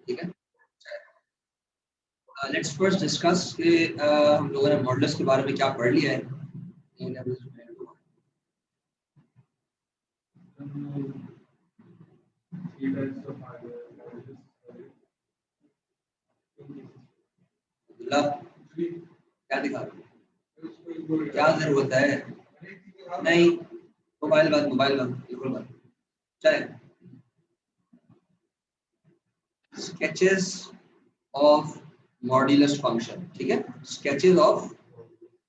ठीक है। Let's first discuss कि हम लोगों ने मॉडल्स के बारे में क्या पढ़ लिया है। क्या दिखा रहे हो? क्या जरूरत है? नहीं, मोबाइल बंद, मोबाइल बंद, बिल्कुल बंद। चले, स्केचेस ऑफ मॉड्यूलस फंक्शन। ठीक है, स्केचेस ऑफ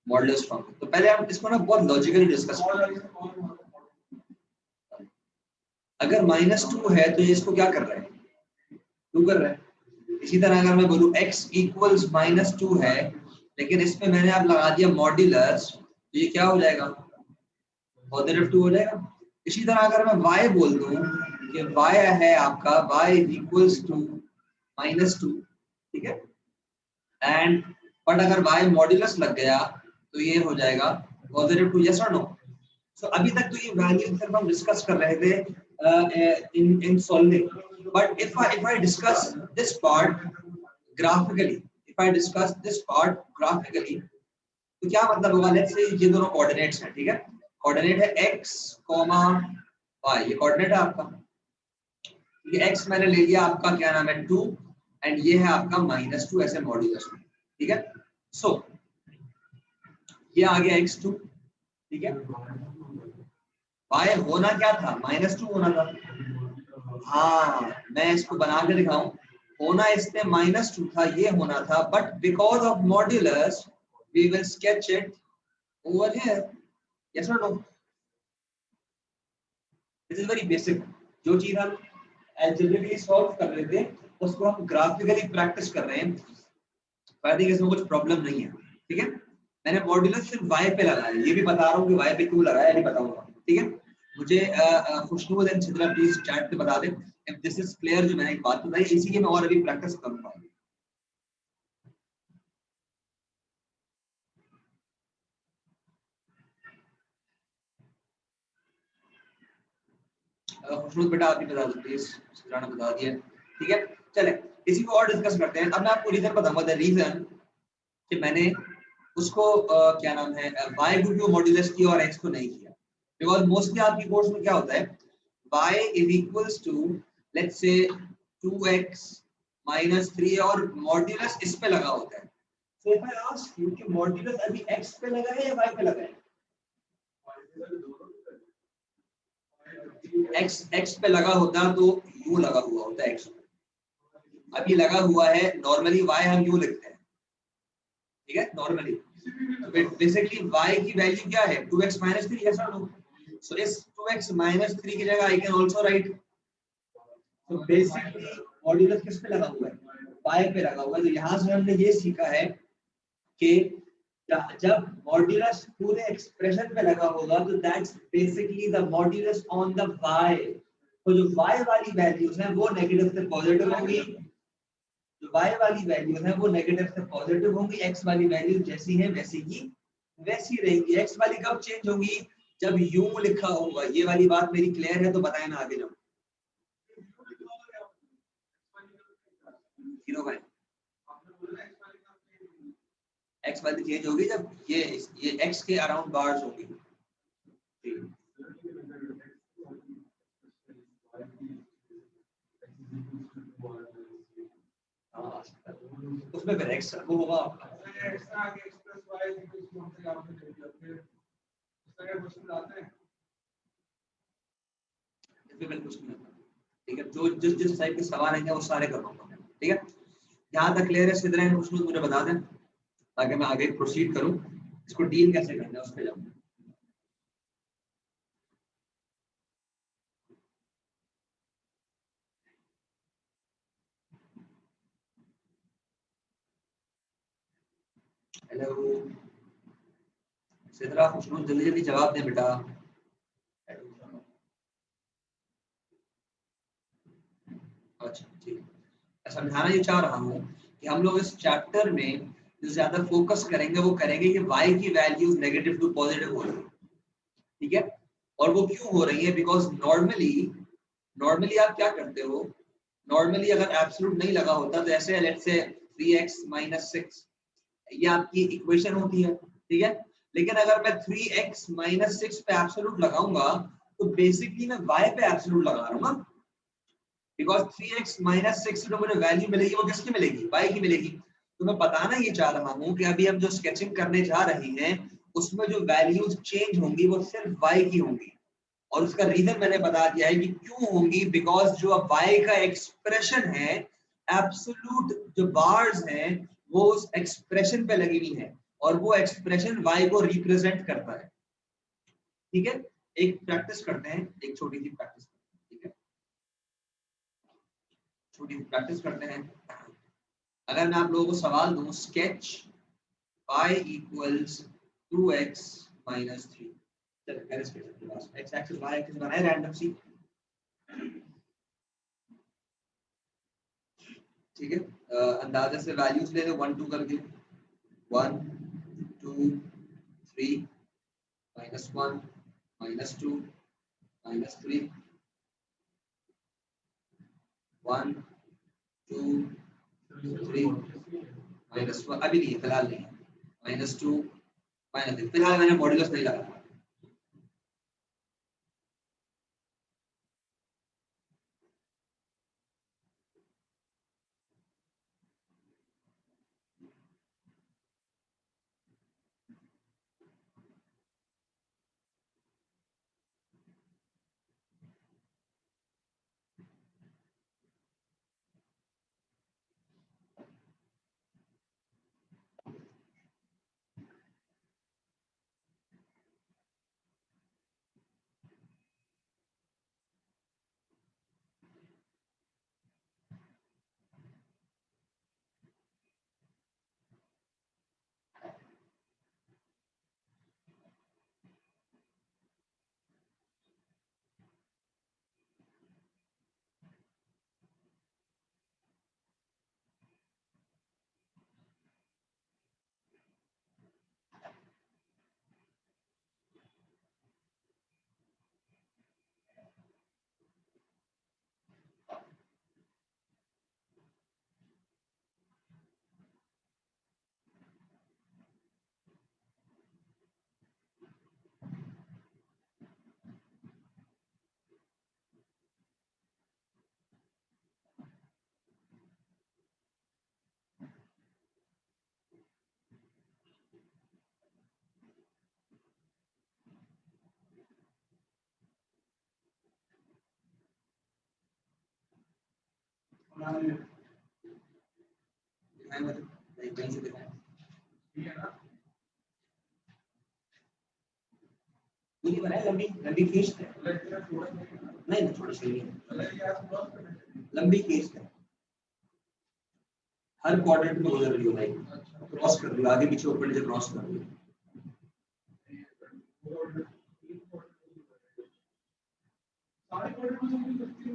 मॉड्यूलस फंक्शन। तो पहले हम इसको ना बहुत लॉजिकली डिस्कस करें। अगर -2 है तो ये इसको क्या कर रहा है? 2 कर रहा है। इसी तरह अगर मैं बोलूं x इक्वल्स -2 है, लेकिन इसमें मैंने अब लगा दिया मॉड्यूलस, तो ये क्या हो जाएगा? +2 हो जाएगा। इसी तरह अगर मैं y बोल दूं कि y है आपका y इक्वल्स टू -2, ठीक है, एंड बट अगर y मॉड्यूलस लग गया तो ये हो जाएगा +2। यस और नो? सो अभी तक तो ये वैल्यू सिर्फ हम डिस्कस कर रहे थे in solving, but if I discuss this part graphically, तो क्या मतलब होगा? लेट्स से ये दोनों कोऑर्डिनेट्स हैं, ठीक है, कोऑर्डिनेट है x, y, ये कोऑर्डिनेट है आपका। ये x मैंने ले लिया आपका, क्या नाम है, 2, एंड ये है आपका -2 ऐसे मॉड्यूलस में, ठीक है। सो ये आ गया x2, ठीक है। y होना क्या था? -2 होना था। हाँ, मैं इसको बना के दिखाऊं। होना इसमें -2 था, ये होना था, but because of modulus we will sketch it over here. Yes और no? This is very basic. जो चीज हम अलजेब्रिकली सॉल्व कर रहे थे उसको हम ग्राफिकली प्रैक्टिस कर रहे हैं। आई थिंक इसमें कुछ प्रॉब्लम नहीं है, ठीक है। मैंने मॉड्यूलस सिर्फ y पे लगाया है, ये भी बता रहा हूँ कि y पे क्यों लगाया है, नहीं बताऊंगा, ठीक है। मुझे खुशनूद एंड चित्रा प्लीज चैट पे बता दें इफ दिस इज क्लियर। जो मैंने एक बात बताई, इसी की मैं और अभी प्रैक्टिस करूंगा। खुशनूद बेटा आप भी बता दो प्लीज, चित्रा ने बता दिया, ठीक है। चले इसी को और डिस्कस करते हैं। अब मैं आपको रीजन बताऊंगा, द रीजन कि मैंने उसको क्या नाम है y को मॉड्यूलस किया और x को नहीं किया। बिकॉज मोस्टली आपकी कोर्स में क्या होता है, y is equals to let's say 2x -3 और मॉड्यूलस इस पे लगा होता है। So if I ask you कि मॉड्यूलस अभी x पे लगा है या y पे लगा है? x पे लगा होता तो u लगा हुआ होता है x। अभी लगा हुआ है, नॉर्मली y हम u लिखते हैं, ठीक है, नॉर्मली। बेसिकली y की वैल्यू क्या है? 2x -3, यस और नो? सो इस 2x -3 की जगह आई कैन आल्सो राइट। तो बेसिकली मॉड्यूलस किस पे लगा हुआ है? y पे लगा हुआ है। तो यहाँ से हमने ये सीखा है कि जब मॉड्यूलस पूरे एक्सप्रेशन पे लगा होगा तो that's basically the modulus on the y। तो जो y वाली वैल्यूज हैं वो नेगेटिव से पॉजिटिव होंगी, जो y वाली वैल्यूज हैं वो नेगेटिव से पॉजिटिव होंगी, x वाली वैल्यू जैसी है वैसी की वैसी रहेंगी। x वाली कब चेंज होंगी? जब u लिखा होगा। ये वाली बात मेरी क्लियर है तो बताएं, मैं आगे जाऊं। x वाली चेंज होगी जब ये x के अराउंड बार्स होगी। उसमें फिर x वो होगा आपका। ठीक है, जो जिस टाइप के सवाल आएंगे वो सारे करूंगा, ठीक है। यहाँ तक क्लियर है? सिद्धरा कुछ मुझे बता दें ताकि मैं आगे प्रोसीड करूं। इसको डील कैसे करना है उस पर जाऊँ। हेलो सिद्धरा, कुछ जल्दी जल्दी जवाब दें बेटा। अच्छा ठीक है, समझाना ये चाह रहा हूँ कि हम लोग इस चैप्टर में जो ज्यादा फोकस करेंगे वो करेंगे कि y की वैल्यू नेगेटिव टू पॉजिटिव हो रही है, ठीक है। और वो क्यों हो रही है? बिकॉज नॉर्मली आप क्या करते हो, नॉर्मली अगर एब्सोल्यूट नहीं लगा होता तो ऐसे लेट्स से 3x - 6 ये आपकी इक्वेशन होती है, ठीक है। लेकिन अगर मैं 3x - 6 पे एब्सोल्यूट लगाऊंगा तो बेसिकली मैं y पे एब्सोल्यूट लगा रहा हूँ ना, बिकॉज 3x - 6 से जो मुझे वैल्यू मिलेगी वो किसकी मिलेगी, y की मिलेगी। तो मैं बताना ये चाह रहा हूँ कि अभी हम जो स्केचिंग करने जा रहे हैं उसमें जो वैल्यूज चेंज होंगी वो सिर्फ y की होंगी, और उसका रीजन मैंने बता दिया है कि क्यों होंगी, बिकॉज जो अब y का एक्सप्रेशन है, एब्सोल्यूट जो बार्स हैं वो उस एक्सप्रेशन पे लगी हुई है और वो एक्सप्रेशन y को रिप्रेजेंट करता है, ठीक है। एक प्रैक्टिस करते हैं, एक छोटी सी प्रैक्टिस, ठीक है, छोटी सी प्रैक्टिस करते हैं। अगर मैं आप लोगों को सवाल दूं, स्केच y इक्वल्स 2x - 3, चलिए मेरे स्केच के पास x एक्सिस y एक्सिस बनाए रैंडम सी, ठीक है। अंदाजे से वैल्यूज ले लो 1 2 करके, 1 2 3 -1 -2 -3 1 2 3 -1, अभी नहीं फिलहाल नहीं है, -2 -3, फिलहाल मैंने मॉड्यूलस नहीं लगाया। कहीं से दिखाएं, मुझे बनाए लंबी लंबी खींचते हैं, नहीं थोड़ी सी लंबी खींचते हैं, हर क्वाड्रेंट में गुजर रही हो भाई, क्रॉस कर रही हो, आगे पीछे ऊपर नीचे क्रॉस कर रही हो।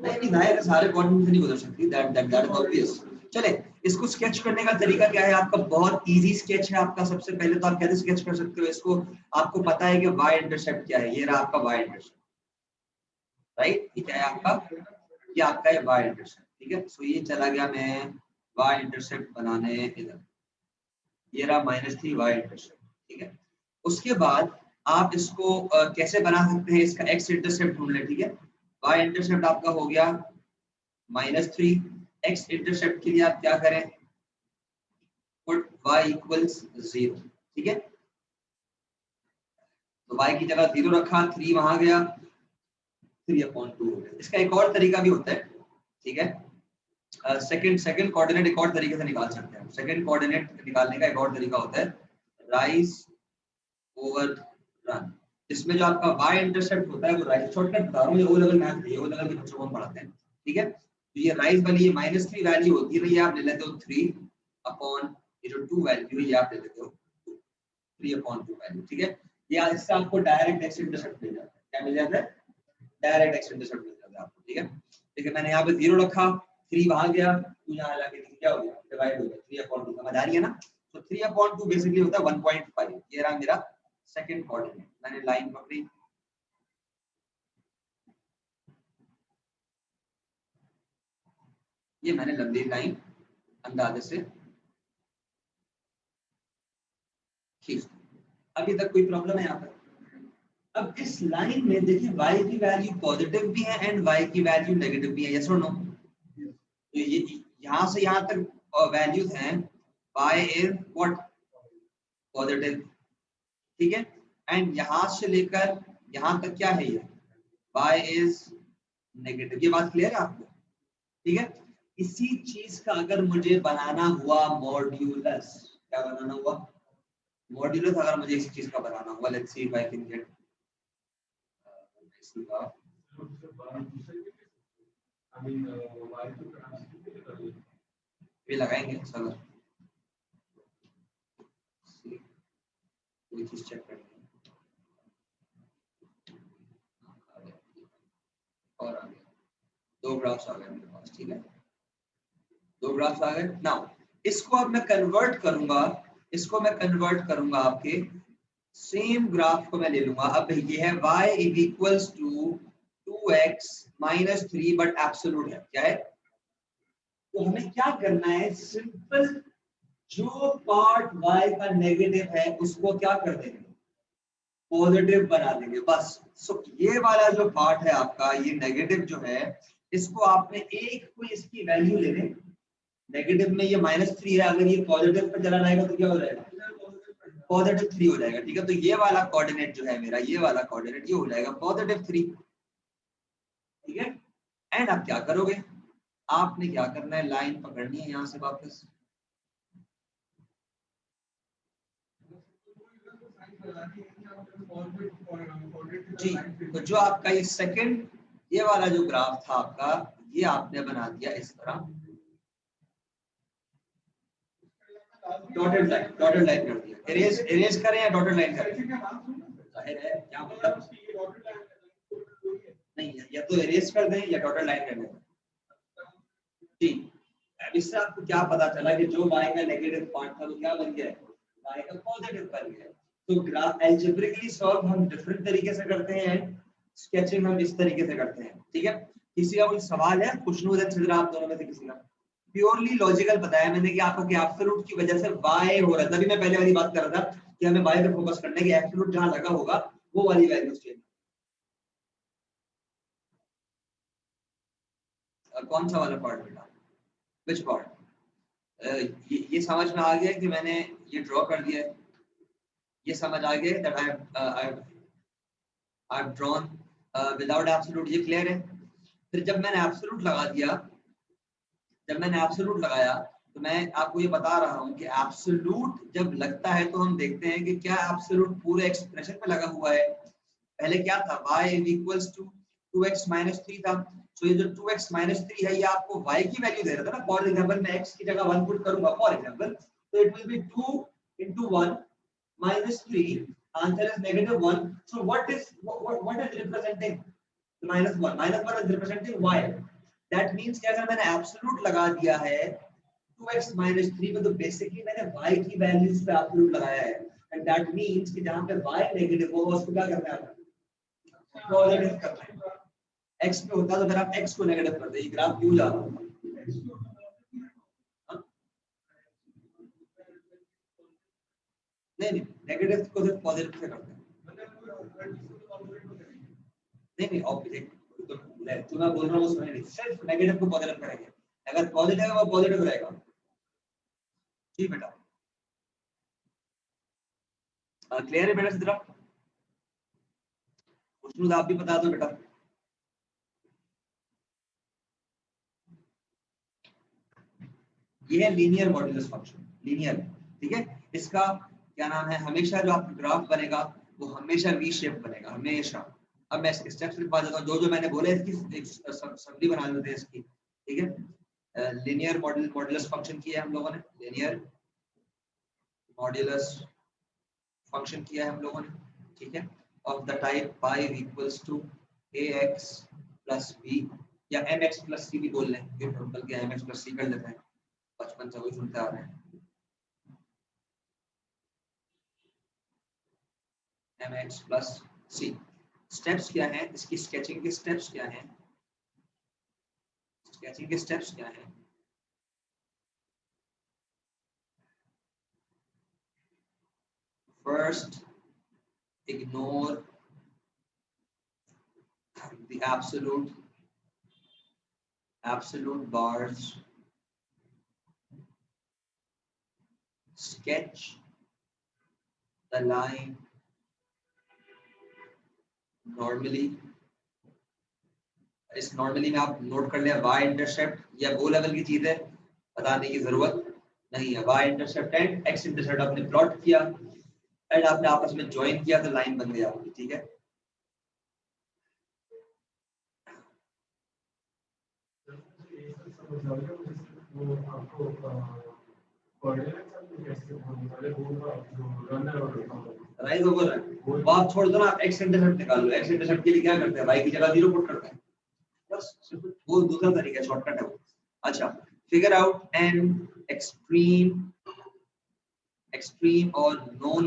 नहीं दायरे सारे क्वाड्रेंट से नहीं गुजर सकती, दैट इज ऑब्वियस। चले, इसको स्केच करने का तरीका क्या है आपका, बहुत इजी स्केच है आपका। सबसे पहले तो आप कैसे स्केच कर सकते हो इसको, आपको पता है कि y इंटरसेप्ट क्या है, ये रहा आपका y इंटरसेप्ट, राइट, ये क्या है आपका, ये आपका है y इंटरसेप्ट, ठीक है। सो ये चला गया मैं y इंटरसेप्ट बनाने इधर, ये रहा -3 y इंटरसेप्ट, ठीक है। उसके बाद आप इसको कैसे बना सकते हैं, इसका x इंटरसेप्ट ढूंढ लें, ठीक है। y इंटरसेप्ट आपका हो गया -3, x इंटरसेप्ट के लिए आप क्या करें, पुट y इक्वल्स 0, ठीक है। तो y की जगह 0 रखा, 3 वहां गया, 3/2 हो गया। इसका एक और तरीका भी होता है, ठीक है। सेकंड कोऑर्डिनेट एक और तरीके से निकाल सकते हैं। सेकंड कोऑर्डिनेट निकालने का एक और तरीका होता है राइज ओवर रन, इसमें जो आपका y इंटरसेप्ट होता है वो राइज, शॉर्टकट बता रहा हूँ, ये ओ लेवल मैथ है, ओ लेवल के बच्चों को हम पढ़ाते हैं, ठीक है। तो ये राइज वाली ये -3 वैल्यू होती है, ये आप ले लेते हो 3 ये जो 2 वैल्यू है ये आप ले लेते हो 3/2 वैल्यू, ठीक है। ये इससे आपको डायरेक्ट x इंटरसेप्ट मिल जाता है, क्या मिल जाता है, डायरेक्ट x इंटरसेप्ट मिल जाता है आपको, ठीक है। लेकिन मैंने यहाँ पे 0 रखा, 3 वहां गया, 2 यहाँ लगा के क्या हो गया, डिवाइड हो गया, 3/2, समझ आ रही है ना। तो 3/2 बेसिकली होता है 1.5, ये रहा मेरा सेकंड कोऑर्डिनेट, मैंने लाइन पकड़ी, ये मैंने लंबी लाइन अंदाजे से खींच दी। अभी तक कोई प्रॉब्लम है यहाँ पर? अब इस लाइन में देखिए y की वैल्यू पॉजिटिव भी है एंड y की वैल्यू नेगेटिव भी है, यस और नो? तो ये यहाँ से यहाँ तक वैल्यूज हैं, y इज व्हाट पॉजिटिव, ठीक है, एंड यहाँ से लेकर यहाँ तक क्या है, ये y इज नेगेटिव। ये बात क्लियर है आपको? ठीक है, इसी चीज का अगर मुझे बनाना हुआ मॉड्यूलस, क्या बनाना हुआ मॉड्यूलस, अगर मुझे इसी चीज का बनाना हुआ, let's see if I can get ये लगाएंगे सर, कोई चीज चेक करेंगे और आ गया, दो ग्राफ्स आ गए मेरे पास, ठीक है, दो ग्राफ्स आ गए। नाउ इसको अब मैं कन्वर्ट करूंगा, इसको मैं कन्वर्ट करूंगा आपके सेम ग्राफ को मैं ले लूंगा। अब ये है y is equals to 2x minus 3 but absolute है, क्या है? तो हमें क्या करना है, सिंपल जो पार्ट y का नेगेटिव है उसको क्या कर देंगे, पॉजिटिव बना देंगे बस। सो ये वाला जो पार्ट है आपका, ये नेगेटिव जो है, इसको आपने एक कोई इसकी वैल्यू ले लें। नेगेटिव में ये -3 है, अगर ये पॉजिटिव पे चला जाएगा तो क्या हो जाएगा, +3 हो जाएगा, ठीक है। तो ये वाला कोऑर्डिनेट जो है मेरा, ये वाला कोऑर्डिनेट ये हो जाएगा +3, ठीक है। एंड आप क्या करोगे, आपने क्या करना है, लाइन पकड़नी है यहाँ से वापस, जी। तो जो आपका ये सेकंड, ये वाला जो ग्राफ था आपका, ये आपने बना दिया इस तरह, डॉटेड लाइन कर दिया। इरेज करें या डॉटेड लाइन करें, जाहिर है क्या मतलब, नहीं या तो इरेज कर दें या डॉटेड लाइन कर दें, जी। इससे आपको क्या पता चला कि जो y का नेगेटिव पार्ट था वो क्या बन गया, y का पॉजिटिव बन गया। तो ग्राफ एल्जेब्रिकली सॉल्व हम डिफरेंट तरीके से करते हैं, स्केचिंग हम इस तरीके से करते हैं, ठीक है। किसी का कोई सवाल है, खुशनूद है आप दोनों में से किसी का? प्योरली लॉजिकल बताया मैंने कि आपको कि एब्सोल्यूट की वजह से y हो रहा था, तभी मैं पहले वाली बात कर रहा था कि हमें y पे फोकस करना है कि एब्सोल्यूट जहां लगा होगा वो वाली वैल्यू चेंज। कौन सा वाला पार्ट बेटा, विच पार्ट? ये समझ में आ गया कि मैंने ये ड्रॉ कर दिया है, ये समझ आ गया that I have drawn without absolute, ये क्लियर है। फिर जब मैंने एब्सोल्यूट लगा दिया, जब मैंने एब्सोल्यूट लगाया, तो मैं आपको ये बता रहा हूँ कि एब्सोल्यूट जब लगता है तो हम देखते हैं कि क्या एब्सोल्यूट पूरे एक्सप्रेशन पे लगा हुआ है। पहले क्या था, y equals to 2x minus 3 था। तो ये जो 2x माइनस 3 है, ये आपको y की वैल्यू दे रहा था ना। फॉर एग्जांपल मैं x की जगह 1 पुट करूंगा फॉर एग्जांपल, तो it will be 2 into 1 minus 3, answer is -1. So what is representing -1 is representing y. That means कि अगर मैंने एब्सोल्यूट लगा दिया है 2x माइनस 3 में, तो बेसिकली मैंने y की वैल्यूज पे एब्सोल्यूट लगाया है, एंड दैट मींस कि जहां पे y नेगेटिव होगा उसको क्या करना है, पॉजिटिव करना है। x पे होता तो फिर आप x को नेगेटिव कर दे, ये ग्राफ क्यों जा रहा है? नहीं नहीं, नेगेटिव को सिर्फ पॉजिटिव से करते हैं, नहीं नहीं ऑब्जेक्ट तो मैं बोल रहा हूँ उसमें नहीं, सिर्फ नेगेटिव को पॉजिटिव करेंगे। अगर पॉजिटिव है वो पॉजिटिव रहेगा, जी बेटा। क्लियर है बेटा सिद्रा? खुशनूद आप भी बता दो बेटा। ये है लीनियर मॉड्यूलस फंक्शन, लीनियर, ठीक है। इसका क्या नाम है, हमेशा जो आपका ग्राफ बनेगा वो हमेशा वी शेप बनेगा, हमेशा। अब मैं इसके स्टेप्स लिखवा देता हूँ, जो जो मैंने बोले इसकी एक समरी बना लेते हैं इसकी, ठीक है। लीनियर मॉड्यूलस फंक्शन किया है हम लोगों ने, लीनियर मॉड्यूलस फंक्शन किया है हम लोगों ने, ठीक है, ऑफ द टाइप पाई equals to ax plus b, या mx प्लस c भी बोल लें, ये टोटल के mx प्लस c कर लेते हैं, बचपन से वही सुनते आ रहे हैं। mx प्लस c, स्टेप्स क्या है इसकी, स्केचिंग के स्टेप्स क्या हैं, स्केचिंग के स्टेप्स क्या हैं, first ignore the absolute bars, sketch the line normally. इस नॉर्मली में आप नोट कर लें y इंटरसेप्ट, या वो लेवल की चीज है, बताने की जरूरत नहीं है। y intercept and x intercept आपने प्लॉट किया एंड आपने आपस में ज्वाइन किया तो लाइन बन गई आपकी, ठीक है। राइज ओवर है वो आप छोड़ दो ना, आप x इंटरसेप्ट निकाल लो। x इंटरसेप्ट के लिए क्या करते हैं, y की जगह 0 पुट करते हैं, बस सिंपल। वो दूसरा तरीका शॉर्टकट है वो। अच्छा, figure out an extreme or known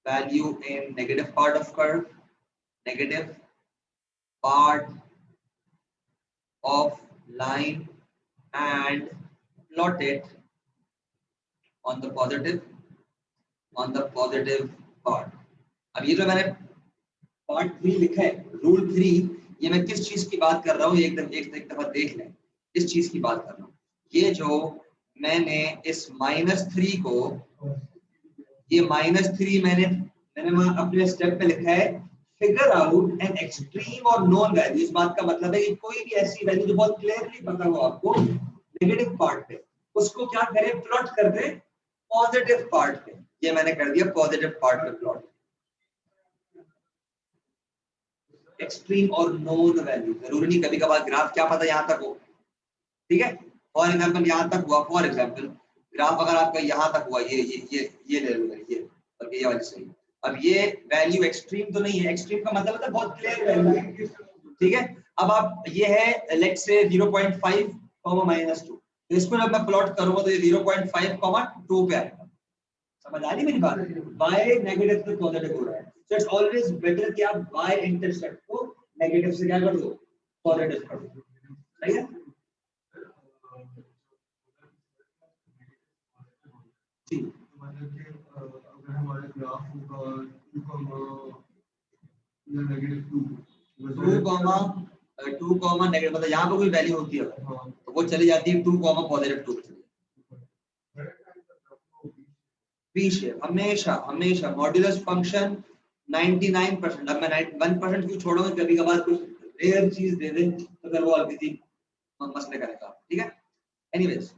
value in negative part of curve, negative part of line, and plot it on the positive part. अब ये जो मैंने पार्ट 3 लिखा है, रूल 3, ये मैं किस चीज की बात कर रहा हूँ, एक दफा देख लें। इस चीज की बात कर रहा हूँ, ये जो मैंने इस -3 को, ये -3 मैंने अपने स्टेप पे लिखा है, फिगर आउट एन एक्सट्रीम और नॉन वैल्यू। इस बात का मतलब है कि कोई भी ऐसी वैल्यू जो बहुत क्लियरली पता हो आपको नेगेटिव पार्ट पे, उसको क्या करें, प्लॉट कर दें पॉजिटिव पार्ट पे। ये मैंने कर दिया पॉजिटिव पार्ट पे प्लॉट, एक्सट्रीम और नोन वैल्यू। जरूरी नहीं, कभी कभार ग्राफ क्या पता यहाँ तक हो, ठीक है। फॉर एग्जाम्पल यहाँ तक हुआ, फॉर एग्जाम्पल ग्राफ अगर आपका यहाँ तक हुआ, ये ले लो, ये वाली सही। अब ये वैल्यू एक्सट्रीम तो नहीं है, एक्सट्रीम का मतलब है बहुत क्लियर वैल्यू, ठीक है। अब आप ये है लेट्स से 0.5, -2, तो इसको जब मैं प्लॉट करूंगा तो ये 0.5, 2 पे आएगा। समझ आ रही मेरी बात? y नेगेटिव से पॉजिटिव हो रहा है, सो इट्स ऑलवेज बेटर कि आप y इंटरसेप्ट को नेगेटिव से क्या कर दो, पॉजिटिव कर दो, सही है जी। अगर हमारे ग्राफ होगा 2, नेगेटिव, मतलब यहाँ पे कोई वैल्यू होती है तो वो चली जाती है 2, +2 V शेप। हमेशा मॉड्यूलस फंक्शन 99%। अब मैं 1% क्यों छोड़ूंगा, कभी कभार कुछ रेयर चीज दे दे तो फिर वो और किसी मसले करेगा, ठीक है। एनीवेज,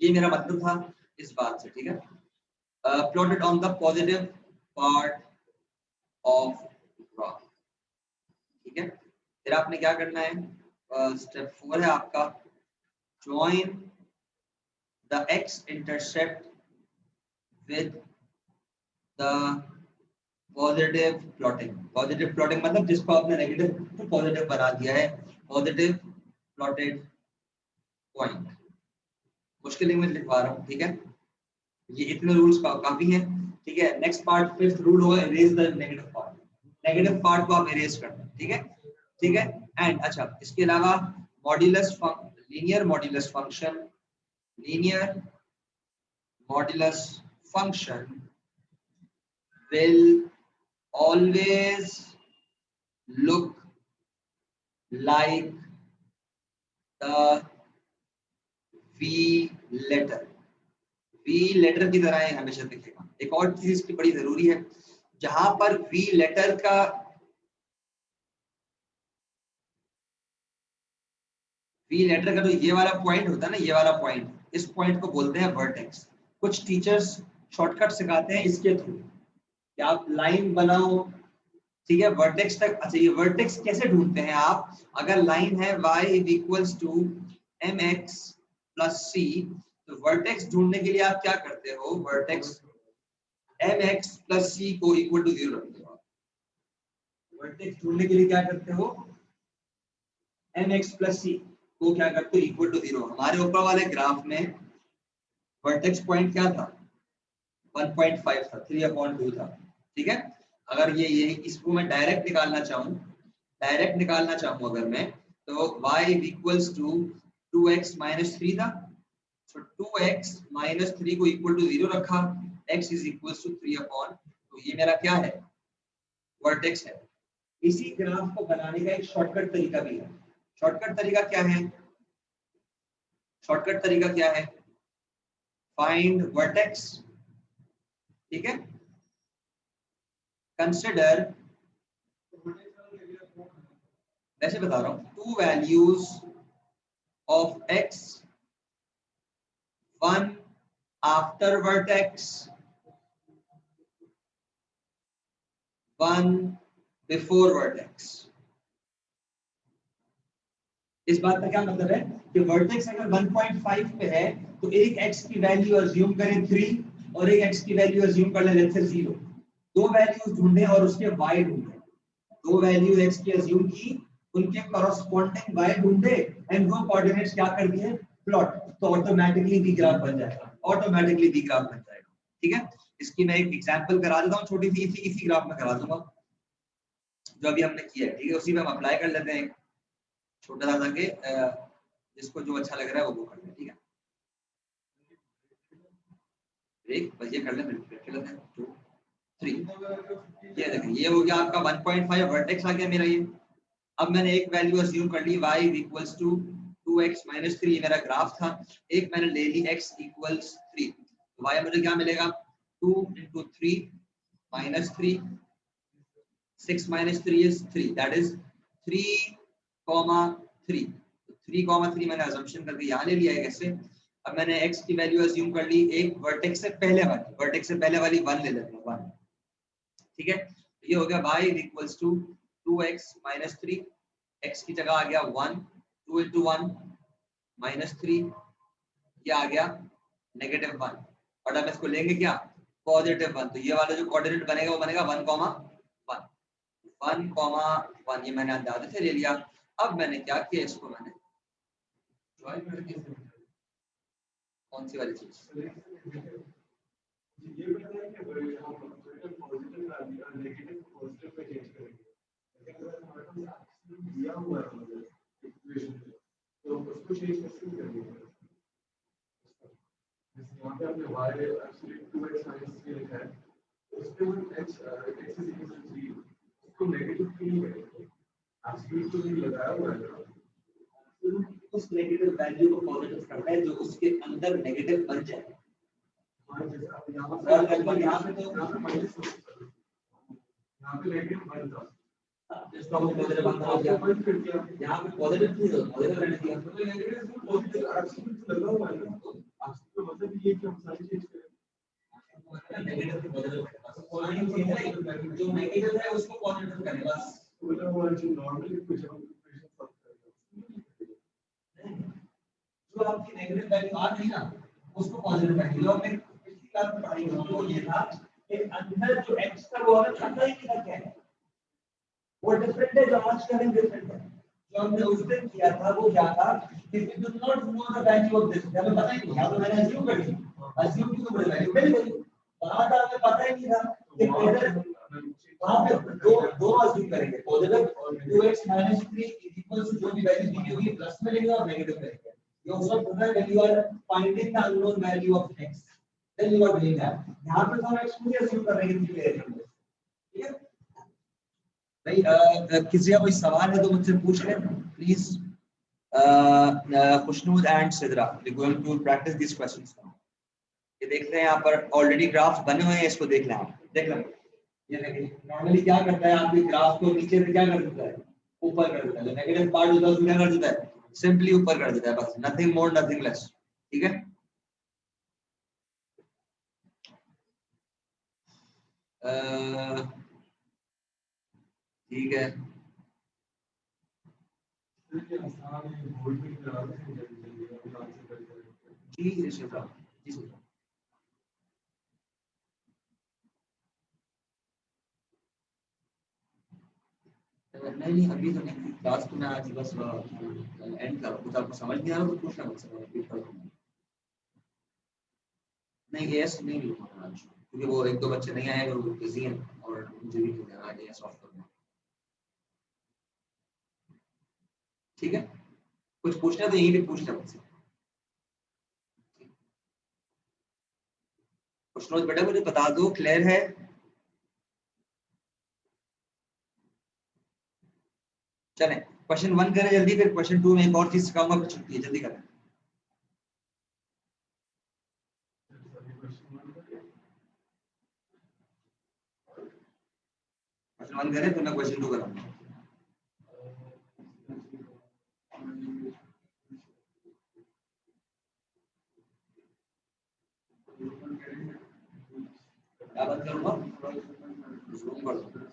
ये मेरा मतलब था इस बात से, ठीक है। Plotted on the positive part of graph, ठीक है। फिर आपने क्या करना है, स्टेप 4 है आपका, join the x intercept with the positive plotting. Positive plotting मतलब जिसको आपने नेगेटिव टू पॉजिटिव बना दिया है, पॉजिटिव प्लॉटेड पॉइंट। मुश्किल में लिखवा रहा हूँ, ठीक है। ये इतने रूल्स काफी हैं, ठीक है। नेक्स्ट पार्ट, 5th रूल होगा, erase the negative part. Negative part को आप इरेज करना है, ठीक है, ठीक है। एंड अच्छा, इसके अलावा modulus linear modulus function, linear modulus function will always look like the V letter। V letter की तरह हमेशा दिखेगा। एक और चीज इसकी बड़ी जरूरी है, जहां पर V letter का जो ये वाला पॉइंट होता है ना, ये वाला पॉइंट, इस पॉइंट को बोलते हैं वर्टेक्स। कुछ टीचर्स शॉर्टकट सिखाते हैं इसके थ्रू कि आप लाइन बनाओ, ठीक है, वर्टेक्स तक। अच्छा, ये वर्टेक्स कैसे ढूंढते हैं आप, अगर लाइन है y = mx + c, तो वर्टेक्स ढूंढने के लिए आप क्या करते हो, वर्टेक्स mx + c को = 0 रखते हो। वर्टेक्स ढूंढने के लिए क्या करते हो, mx + c को क्या करते हो, =0। हमारे ऊपर वाले ग्राफ में वर्टेक्स पॉइंट क्या था, 1.5 था, 3/2 था, ठीक है। अगर ये इसको मैं डायरेक्ट निकालना चाहूँ अगर मैं, तो y = 2x - 3 था, सो 2x माइनस 3 को इक्वल टू 0 रखा, x is equal to 3 upon, तो ये मेरा क्या है, वर्टेक्स है। इसी ग्राफ को बनाने का एक शॉर्टकट तरीका भी है। शॉर्टकट तरीका क्या है? शॉर्टकट तरीका क्या है? फाइंड वर्टेक्स, ठीक है, कंसिडर, वैसे बता रहा हूं, to values of x, one after vertex, one before vertex. इस बात का क्या मतलब है कि वर्टेक्स अगर 1.5 पे है तो एक x की वैल्यू अज्यूम करें 3 और एक x की वैल्यू अज्यूम कर लें लेट्स से 0। दो वैल्यूज ढूंढे और उसके y ढूंढे। दो वैल्यू x की अज्यूम की, उनके कॉरेस्पॉन्डिंग y ढूंढे एंड वो कोऑर्डिनेट्स क्या कर दिए, प्लॉट, तो ऑटोमेटिकली वी ग्राफ बन जाएगा, ऑटोमेटिकली वी ग्राफ बन जाएगा। ठीक है, इसकी मैं एक एग्जांपल करा देता हूं छोटी सी, इसी ग्राफ में करा दूंगा जो अभी हमने किया है। ठीक है, उसी में हम अप्लाई कर लेते हैं, छोटा सा के जिसको जो अच्छा लग रहा है वो कर ले। ठीक है, एक बस ये कर ले, फिर लेते हैं 2 3। ये देखिए, ये हो गया आपका 1.5 वर्टेक्स आ गया मेरा ये। अब मैंने एक वैल्यू अज्यूम कर ली y equals to 2x minus 3, ये मेरा ग्राफ था। एक मैंने ले ली x इक्वल्स 3, तो y मुझे क्या मिलेगा, 2 into 3 minus 3, 6 minus 3 is 3, that is 3,3। 3,3 मैंने अजम्पशन करके यहाँ ले लिया है कैसे। अब मैंने x की वैल्यू अज्यूम कर ली, एक वर्टेक्स से पहले वाली 1 ले लेते हैं, 1। ठीक है, तो ये हो गया y equals to 2x minus 3, x की जगह आ गया 1, 2 into 1 माइनस 3, ये आ गया -1, और अब इसको लेंगे क्या, +1, तो ये वाला जो कोऑर्डिनेट बनेगा वो बनेगा 1,1, ये मैंने अंदाजे से ले लिया। अब मैंने क्या किया, इसको मैंने कौन सी वाली चीज, यहाँ पे आपने y एक्चुअली 2x माइनस 3 लिखा है, उसके बाद x x is equal to 3, उसको नेगेटिव क्यों नहीं करेंगे, एब्सोल्यूट तो नहीं लगाया हुआ है, उस नेगेटिव वैल्यू को पॉजिटिव करना है जो उसके अंदर नेगेटिव बन जाए। हां, जैसे आप यहां पे तो माइनस, यहां पे नेगेटिव बन था, जिसको हमने पॉजिटिव बनता हो गया, यहां पे पॉजिटिव नहीं था, पॉजिटिव रहने दिया, तो नेगेटिव पॉजिटिव एब्सोल्यूट लगा हुआ है ना, तो मतलब ये कि हम सारी चीज करें नेगेटिव से पॉजिटिव, साइन चेंज है, जो नेगेटिव है उसको पॉजिटिव करें बस, पूरा वो जो नॉर्मल इक्वेशन सॉल्व करें, जो आपकी नेगेटिव वैल्यू आ गई ना उसको पॉजिटिव करेंगे। जो हमने पिछली क्लास में पढ़ाई वो ये था कि अंदर जो x था वो हमें पता ही नहीं था क्या है, वो डिफरेंट है, जो आज करेंगे डिफरेंट है। जो हमने उस दिन किया था वो क्या था कि we do not know the value of this, हमें पता ही नहीं, या तो मैंने अज्यूम कर ली, अज्यूम की तो मुझे वैल्यू मिल गई, वहां था हमें पता ही नहीं था कि पॉजिटिव, वहां पे दो अज्यूम करेंगे, positive 2x minus 3 equals to जो भी वैल्यू दी होगी प्लस में लेंगे और नेगेटिव करेंगे। You also put that when you are finding the unknown value of x, then you are doing that. यहाँ पे तो हम x को अज्यूम कर रहे हैं कि वेरिएबल, ठीक है भाई। किसी का कोई सवाल है तो मुझसे पूछ लें please. Khushnood and Sidra, we going to practice this questions now. ये देख रहे हैं यहाँ पर ऑलरेडी ग्राफ्स बने हुए हैं, इसको देख लें आप, देख लें। ये देखिए नॉर्मली क्या करता है, आपके ग्राफ को नीचे से क्या कर देता है, ऊपर कर देता है, जो नेगेटिव पार्ट होता है उसको क्या कर देता है, सिंपली ऊपर कर देता है, बस, नथिंग मोर नथिंग लेस। ठीक है, ठीक है, जी श्वेता, जी श्वेता। नहीं अभी तो नहीं, क्लास तो मैं आज बस एंड कर, कुछ आपको समझ नहीं आ रहा तो पूछना मुझसे, मैं रिपीट कर दूंगा। नहीं यस नहीं लिखूंगा आज, क्योंकि वो एक दो बच्चे नहीं आए, वो बिजी हैं और मुझे भी नहीं आ रहा है सॉल्व करना। ठीक है, कुछ पूछना तो यहीं पे पूछ ले मुझसे। क्वेश्चन बेटा मुझे बता दो, क्लियर है? चले क्वेश्चन 1 करें जल्दी, फिर क्वेश्चन 2 में एक और चीज सिखाऊंगा, फिर छुट्टी है, जल्दी करें। क्वेश्चन 1 करें फिर मैं क्वेश्चन 2 कराऊंगा। क्या बात करूंगा? जूम कर दो।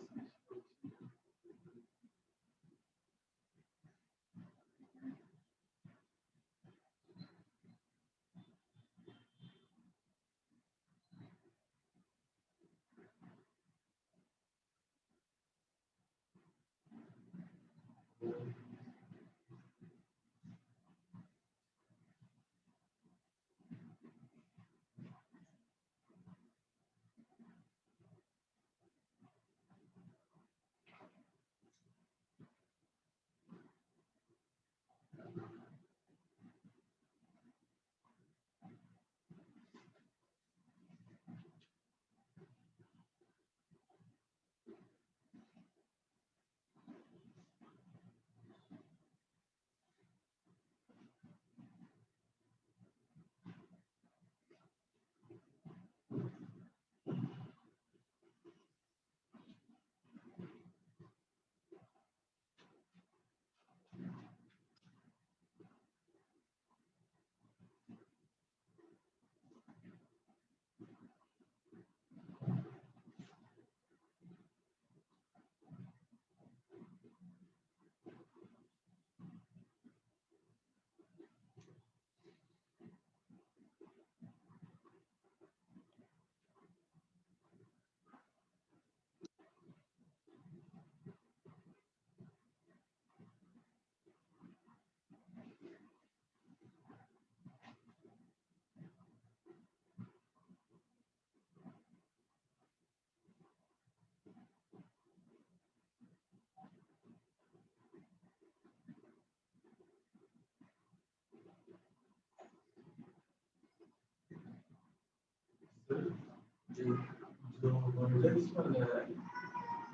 जो वर्टेक्स वाला है,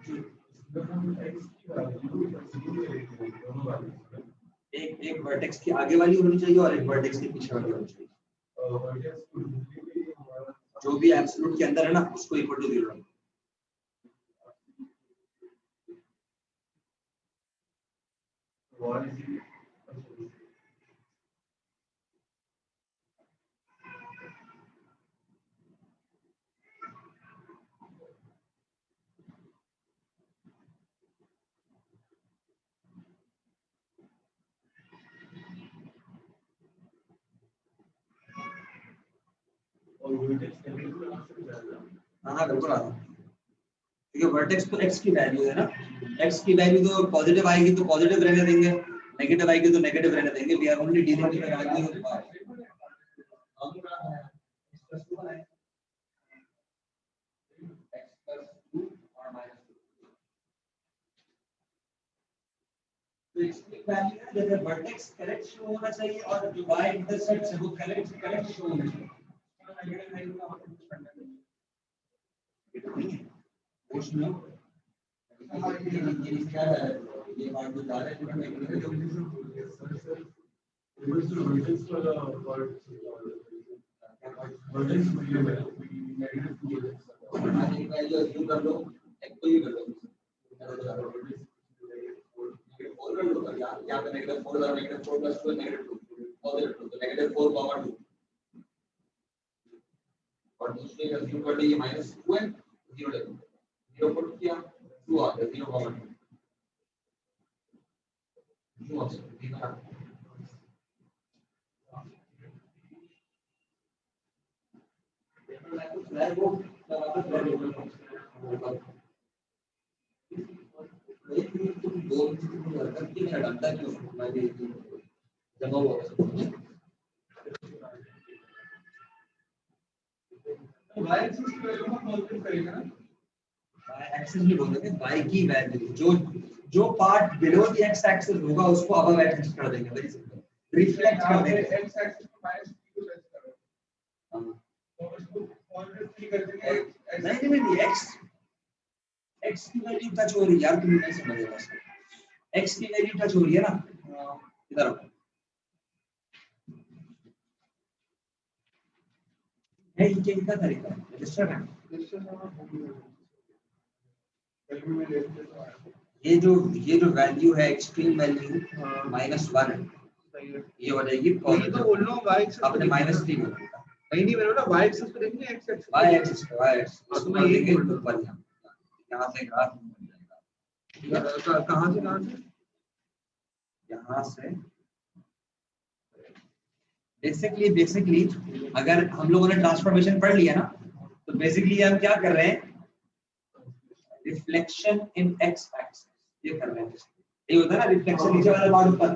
इसमें हम x की वैल्यू दोनों वैल्यू, एक वर्टेक्स की आगे वाली होनी चाहिए और एक वर्टेक्स के पीछे वाली होनी चाहिए। जो भी एब्सोल्यूट के अंदर है ना, उसको इक्वल टू 0 रखो। और वर्टेक्स नेगेटिव आ सकता है। हाँ बिल्कुल आता है, क्योंकि वर्टेक्स तो x की वैल्यू है ना, x की वैल्यू तो पॉजिटिव आएगी तो पॉजिटिव रहने देंगे, नेगेटिव आएगी तो नेगेटिव रहने देंगे। We are only dealing with the value of y। तो इसकी वैल्यू है जैसे वर्टेक्स करेक्ट शो होना चाहिए और जो y इंटरसेप्ट है वो करेक्ट शो होना चाहिए। नेगेटिव वैल्यू का मतलब कुछ करना नहीं है क्वेश्चन में। ये क्या है, ये बात जो जा रहा है कि नेगेटिव वर्टेक्स वाला part vertex negative value assume कर लो, एक को ही कर लो, यहाँ पे -4 और -4 + 2 -2 पॉजिटिव 2 तो -4, 2 और दूसरे का अज्यूम कर लीजिए -2 है, 0 ले लो, 0 पुट किया 2 आ गया, 0, 2 आ गया। वो जमा हुआ एक्सिस भी बोलेंगे, y की वैल्यू जो part below the x axis होगा उसको अबव एक्सिस कर देंगे, वेरी सिंपल, रिफ्लेक्ट कर देंगे। x एक्सिस को -3 को टच करो, तो इसको पॉजिटिव 3 नहीं एक्स की वैल्यू टच हो रही है यार, तुम नहीं समझ रहे बस। एक्स की वैल्यू टच हो रही है ना, इधर आओ। है ये चेंज का तरीका रजिस्टर है। ये जो वैल्यू है एक्सट्रीम वैल्यू -1 है, ये हो जाएगी पॉजिटिव। तो बोल लो y एक्सिस आपने -3 बोला, नहीं नहीं मैंने ना y एक्सिस पे देखेंगे, x एक्सिस इसको मैं ये बोल दूं ऊपर यहां से ग्राफ बन जाएगा। कहां से यहां से बेसिकली अगर हम लोगों ने ट्रांसफॉर्मेशन पढ़ लिया ना, तो बेसिकली हम क्या कर रहे हैं, रिफ्लेक्शन इन एक्स एक्सिस ये कर रहे हैं। ये होता है ना रिफ्लेक्शन नीचे वाला पार्ट ऊपर,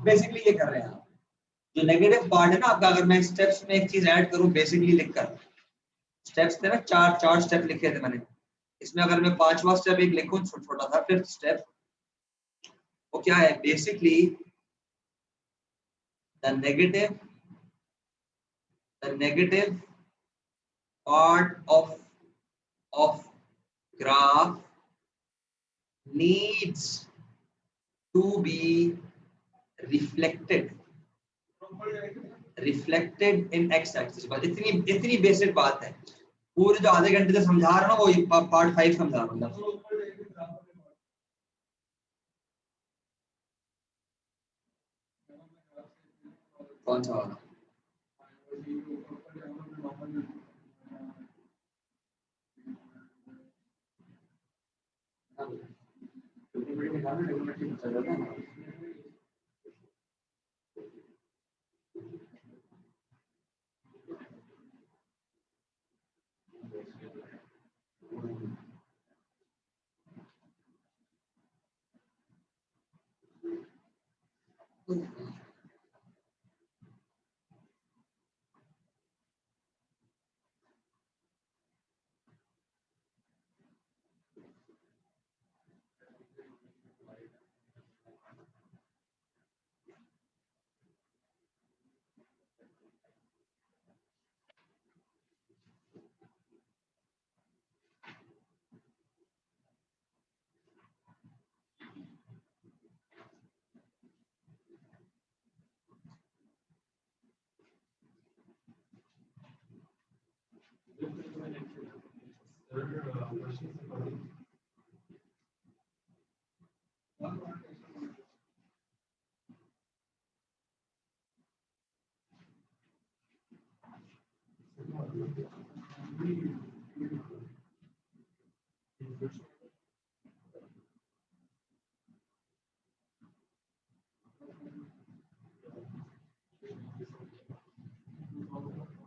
बेसिकली ये कर रहे हैं। जो नेगेटिव पार्ट है ना आपका, अगर मैं स्टेप्स में एक चीज ऐड करूं बेसिकली लिखकर, स्टेप्स थे ना चार स्टेप लिखे थे मैंने, इसमें अगर मैं पांचवा स्टेप एक लिखूं छोटा सा, फिफ्थ स्टेप वो क्या है, basically the negative part of graph needs to be reflected in x axis। इतनी बेसिक बात है, पूरे जो आधे घंटे से समझा रहा हूँ वो पार्ट 5 समझा रहा हूँ। कौन सा वाला?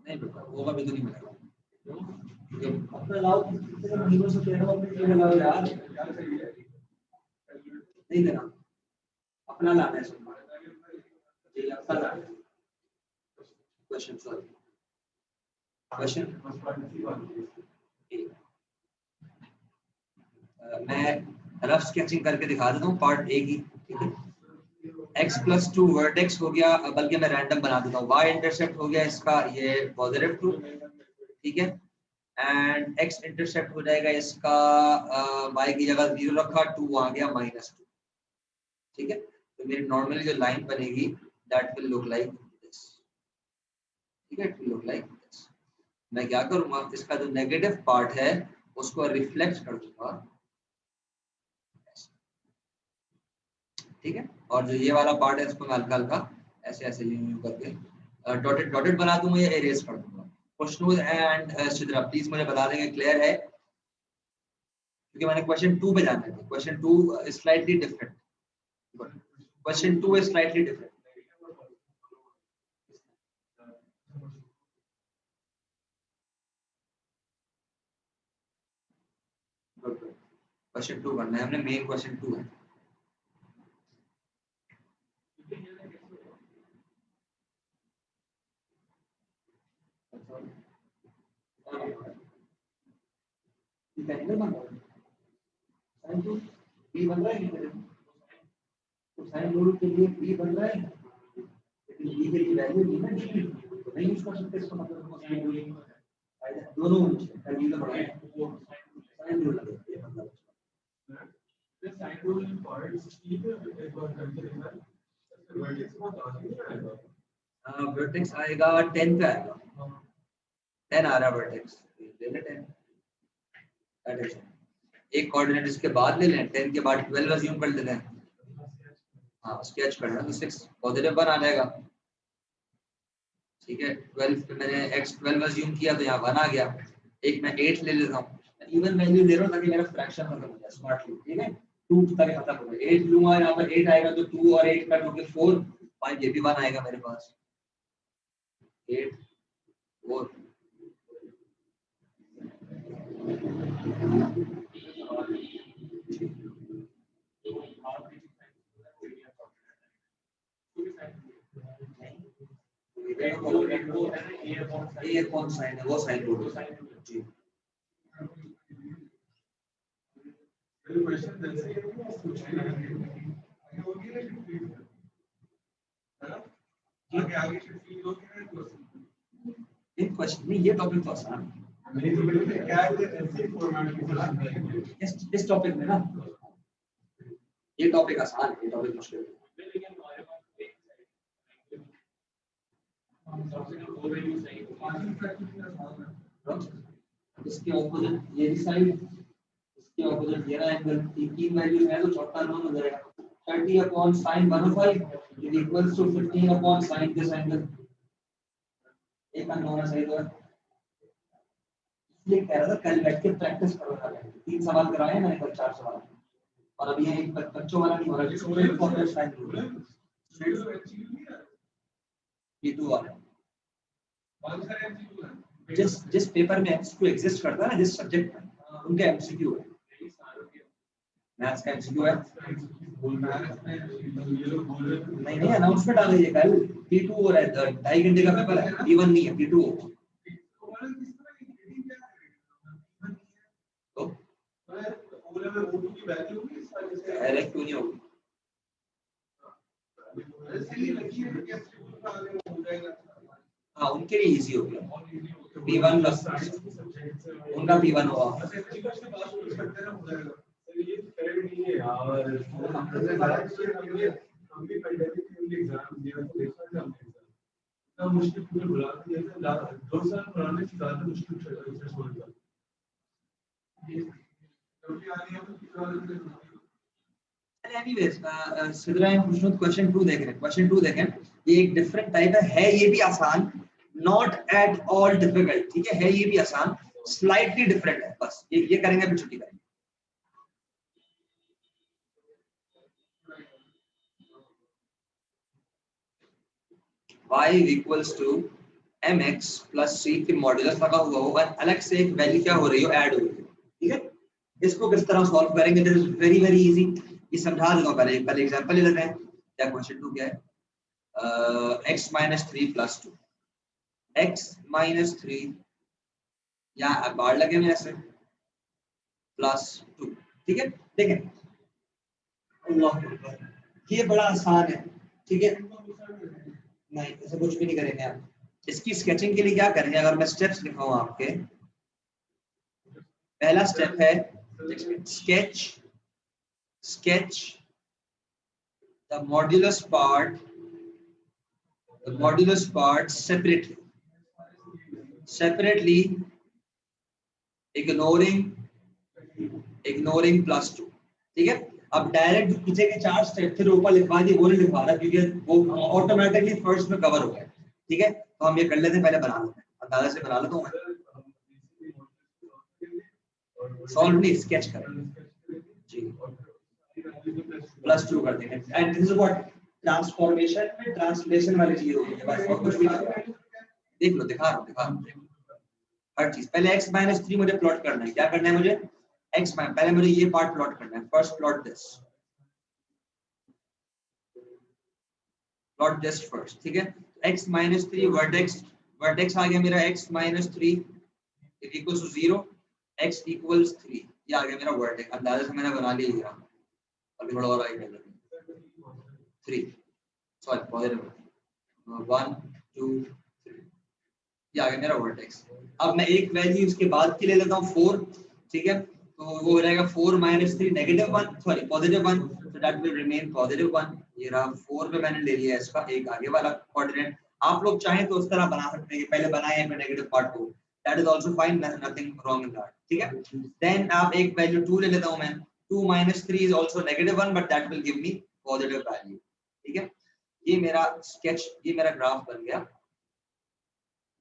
नहीं बेटा होगा भी तो नहीं मिलेगा, अपना लाओ कितने महीनों से कह रहा हूं, अपने लाओ यार, नहीं देना अपना लाना है, जी अपना लाना है। क्वेश्चन सॉरी क्वेश्चन मैं रफ स्केचिंग करके दिखा देता हूँ पार्ट ए की, ठीक है। x+2 वर्टेक्स हो गया, बल्कि मैं रैंडम बना देता हूँ, y इंटरसेप्ट हो गया इसका ये +2, ठीक है, एंड x इंटरसेप्ट हो जाएगा इसका y की जगह 0 रखा, 2 आ गया -2, ठीक है। तो मेरी नॉर्मली जो लाइन बनेगी that will look like this, ठीक है, it will look like this. मैं क्या करूंगा, इसका जो नेगेटिव पार्ट है उसको रिफ्लेक्ट कर दूंगा, ठीक है, और जो ये वाला पार्ट है इसको मैं हल्का हल्का ऐसे ऐसे यूं करके डॉटेड डॉटेड बना दूंगा या इरेज कर दूंगा। खुशनूर एंड शिद्रा प्लीज मुझे बता देंगे क्लियर है, क्योंकि मैंने क्वेश्चन 2 पे जाना है। Question 2 slightly different, question 2 is slightly different. Question 2 करना है हमने, मेन क्वेश्चन 2 है। बी बन रहा है, तो साइन लोड के लिए बी बन रहा है, लेकिन बी की वैल्यू नहीं ना डी, तो नहीं यूज कर सकते इसका मतलब। दोनों कैलकुलेटर पढ़ा है, साइन रूल लगे ये मतलब The side rule parts either एक बार करके देखना vertex बहुत आगे नहीं आएगा वर्टेक्स आएगा 10 पे आएगा 10 आ रहा है वर्टेक्स ले ले 10 एडिशन एक कोऑर्डिनेट इसके बाद ले लें 10 के बाद 12 अज्यूम कर लेते हैं हाँ स्केच करना तो 6 पॉजिटिव 1 आ जाएगा ठीक है 12 पे मैंने x12 अज्यूम किया तो यहाँ 1 आ गया एक मैं 8 ले लेता हूँ इवन वैल्यू ले रहा हूँ ताकि मेरा फ्रैक्शन खत्म हो जाए स्मार्टली ठीक है 2 तक खत्म हो जाए 8 लूंगा यहाँ पर 8 आएगा तो 2 और 8 कर लोगे 4 5 ये भी 1 आएगा मेरे पास 8 4 ये कौन साइन है वो साइन रूल जी मेरे क्वेश्चन जैसे ही पूछ रहे हैं आगे होगी ना शिफ्ट है ना आगे शिफ्ट होगी एक क्वेश्चन नहीं ये टॉपिक तो आसान है नहीं तो मेरे क्या है ऐसे फॉर्मेट में इस टॉपिक में ना ये टॉपिक आसान है ये टॉपिक मुश्किल है इसके ऑपोजिट ये भी साइड इसके ऑपोजिट ये रहा एंगल तीन वैल्यू है तो चौथा नॉन हो जाएगा 30 upon sin 105 is equals to 15 upon sin this angle एक अननोन है सही तो है इसलिए कह रहा था कल बैठ के प्रैक्टिस करो था 3 सवाल कराए मैंने कल 4 सवाल और अब ये एक बच्चों वाला नहीं हो रहा जिसको फॉर्मूला साइन रूल ये टू वाला जिस पेपर में एमसीक्यू एग्जिस्ट करता है ना जिस सब्जेक्ट में उनका एमसीक्यू है मैथ्स का एमसीक्यू है नहीं अनाउंसमेंट आ गई है कल P2 हो रहा है 2.5 घंटे का पेपर है P1 नहीं है P2 हो तो डायरेक्ट क्यों नहीं होगी हाँ उनके लिए इजी हो गया P1 प्लस उनका P1 हुआ मुश्किल बुला दिया 2 साल पुराने से ज्यादा मुश्किल एनीवेज सिद्धराम कृष्ण क्वेश्चन 2 देख रहे हैं क्वेश्चन 2 देखें ये एक डिफरेंट टाइप है ये भी आसान नॉट एट ऑल डिफिकल्ट ठीक है ये भी आसान स्लाइटली डिफरेंट है बस ये करेंगे फिर छुट्टी करेंगे y equals to mx plus c के मॉड्यूलस लगा हुआ होगा अलग से एक वैल्यू क्या हो रही हो ऐड हो रही है ठीक है इसको किस तरह सॉल्व करेंगे this is very very easy ये समझा देता हूं पहले एग्जांपल ले लेते हैं क्या क्वेश्चन 2 क्या है x - 3 + 2 x - 3 या बार लगे में ऐसे +2 ठीक है देखें अल्लाह अकबर ये बड़ा आसान है ठीक है नहीं ऐसा कुछ भी नहीं करेंगे आप इसकी स्केचिंग के लिए क्या करेंगे अगर मैं स्टेप्स लिखाऊं आपके पहला स्टेप है sketch the modulus part separately ignoring +2 ठीक है अब डायरेक्ट पीछे के 4 स्टेप फिर ऊपर लिखवा दिए वो नहीं लिखवा रहा क्योंकि वो ऑटोमेटिकली फर्स्ट में कवर हो गया ठीक है तो हम ये कर लेते हैं पहले बना लेते हैं अंदाजा से बना लेता हूं मैं सॉल्व नहीं स्केच करेंगे जी +2 कर देंगे and this is what transformation में ट्रांसलेशन वाली चीज होगी बस और कुछ भी नहीं देख लो दिखा रहा हूं हर चीज पहले x - 3 मुझे प्लॉट करना है क्या करना है मुझे x पहले मुझे ये पार्ट प्लॉट करना है फर्स्ट प्लॉट दिस फर्स्ट ठीक है x - 3 वर्टेक्स आ गया मेरा x - 3 equals to 0 x equals 3 ये आ गया मेरा वर्टेक्स अंदाजा से मैंने बना लिया अभी थोड़ा और आगे कर 3 सॉरी पॉजिटिव 1 2 3 ये आ गया मेरा वर्टेक्स अब मैं एक वैल्यू इसके बाद की ले लेता हूँ 4, ठीक है, तो वो हो जाएगा 4 - 3 -1, sorry +1, so that will remain +1। ये रहा 4 पे मैंने ले लिया इसका एक आगे वाला कोऑर्डिनेट। आप लोग चाहें तो उस तरह बना सकते हैं, पहले बनाए हैं नेगेटिव पार्ट को, that is also fine, nothing wrong in that, ठीक है। देन आप एक वैल्यू 2 ले लेता हूं मैं, 2 - 3 is also -1 but that will give me positive value, ठीक है। ये मेरा स्केच, ये मेरा ग्राफ बन गया।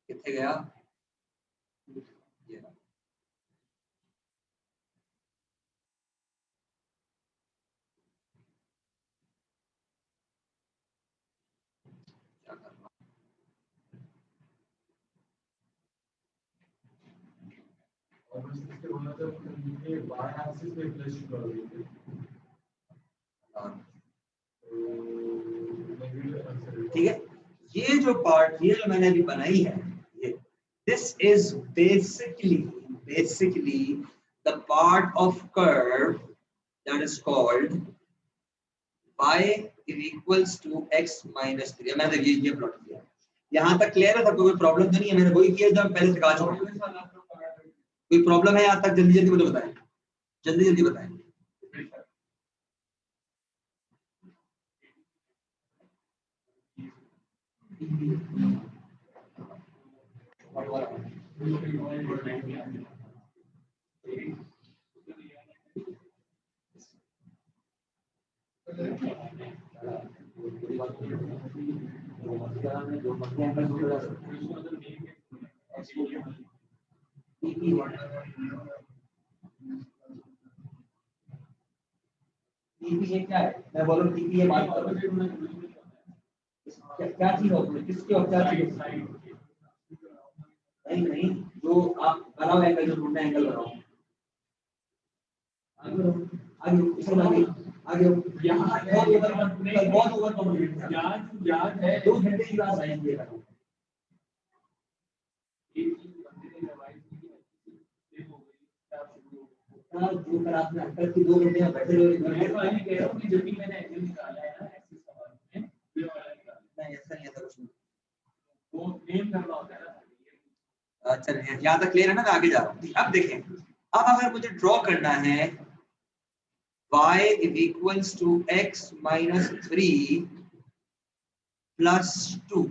कितने गया ये, क्या करना, और बस इसके बोला था कि y एक्सिस पे प्लस कर देंगे ठीक है। ये जो पार्ट, ये जो मैंने अभी बनाई है, ये this is basically the part of curve that is called y equals to x - 3। मैंने ये प्लॉट किया, यहाँ तक क्लियर है सबको? कोई प्रॉब्लम तो नहीं है? मैंने वही किया जो मैं पहले सिखा चुका हूं। कोई प्रॉब्लम है यहाँ तक? जल्दी जल्दी मुझे बताएं, जल्दी जल्दी बताएं। टीपी क्या है? मैं बोलूं टीपी बात करो, क्या चीज होती है, किसकी और क्या चीज? नहीं नहीं, जो आप बनाओ एंगल, जो ढूंढना एंगल बनाओ, आगे आगे इसमें आगे आगे यहाँ बहुत ओवर कॉम्प्लीट याद है 2 घंटे की बात आई है। जो कर आपने अंकल की 2 घंटे में बैठे रहे, मैं तो यही कह रहा हूँ कि जो भी मैंने एंगल निकाला है ना एक्सिस का वाला में, ये वाला निकाला नहीं, ऐसा नहीं है कुछ नहीं, वो नेम करना होता है ना। चलिए यहाँ तक क्लियर है ना? मैं आगे जा रहा हूँ। अब देखें, अब अगर मुझे ड्रॉ करना है y इक्वल्स टू x - 3 + 2,